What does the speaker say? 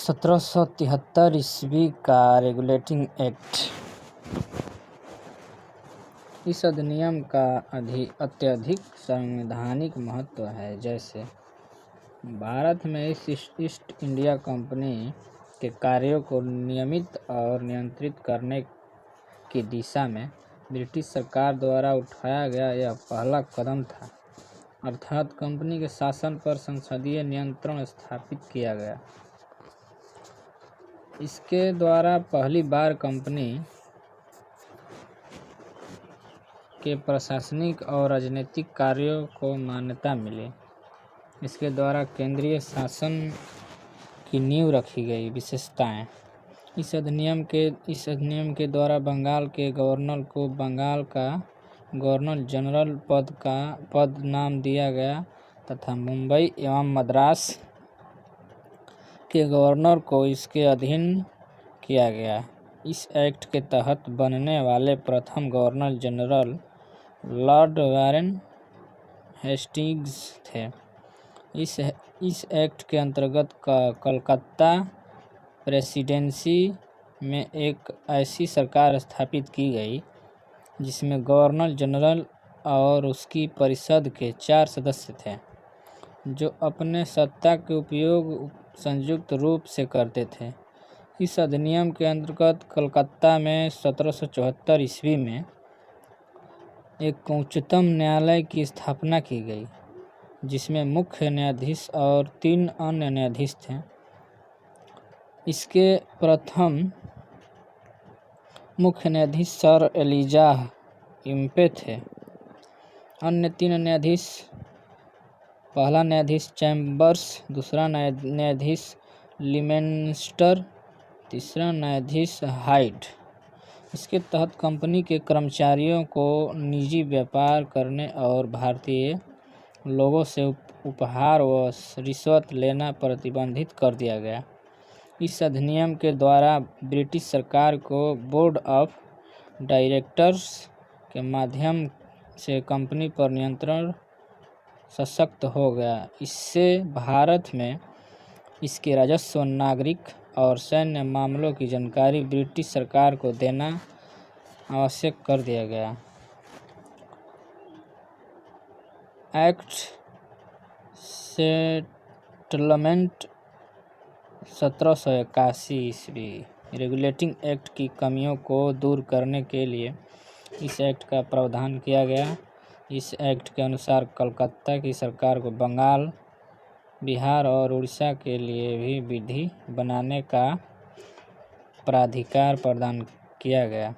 1773 ईस्वी का regulating act. इस अधिनियम का अत्यधिक संवैधानिक महत्व है। जैसे भारत में ईस्ट इंडिया कंपनी के कार्यों को नियमित और नियंत्रित करने की दिशा में ब्रिटिश सरकार द्वारा उठाया गया यह पहला कदम था, अर्थात कंपनी के शासन पर संसदीय नियंत्रण स्थापित किया गया। इसके द्वारा पहली बार कंपनी के प्रशासनिक और राजनीतिक कार्यों को मान्यता मिली। इसके द्वारा केंद्रीय शासन की नींव रखी गई। विशेषताएं: इस अधिनियम के द्वारा बंगाल के गवर्नर को बंगाल का गवर्नर जनरल पद नाम दिया गया तथा मुंबई एवं मद्रास के गवर्नर को इसके अधीन किया गया। इस एक्ट के तहत बनने वाले प्रथम governor general Lord Warren Hastings थे। इस एक्ट के अंतर्गत कलकत्ता प्रेसिडेंसी में एक ऐसी सरकार स्थापित की गई जिसमें गवर्नर जनरल और उसकी परिषद के 4 सदस्य थे, जो अपने सत्ता के उपयोग संयुक्त रूप से करते थे। इस अधिनियम के अंतर्गत कलकत्ता में 1774 ईस्वी में एक उच्चतम न्यायालय की स्थापना की गई, जिसमें मुख्य न्यायाधीश और 3 अन्य न्यायाधीश थे। इसके प्रथम मुख्य न्यायाधीश सर एलिजाह इम्पे थे। अन्य 3 न्यायाधीश: पहला न्यायाधीश चैम्बर्स, दूसरा न्यायाधीश लिमेंस्टर, तीसरा न्यायाधीश हाइड। इसके तहत कंपनी के कर्मचारियों को निजी व्यापार करने और भारतीय लोगों से उपहार व रिश्वत लेना प्रतिबंधित कर दिया गया। इस अधिनियम के द्वारा ब्रिटिश सरकार को बोर्ड ऑफ डायरेक्टर्स के माध्यम से कंपनी पर नियंत्रण सशक्त हो गया। इससे भारत में इसके राजस्व, नागरिक और सैन्य मामलों की जानकारी ब्रिटिश सरकार को देना आवश्यक कर दिया गया। एक्ट सेटलमेंट 1781 ईस्वी। रेगुलेटिंग एक्ट की कमियों को दूर करने के लिए इस एक्ट का प्रावधान किया गया। इस एक्ट के अनुसार कलकत्ता की सरकार को बंगाल, बिहार और उड़ीसा के लिए भी विधि बनाने का प्राधिकार प्रदान किया गया।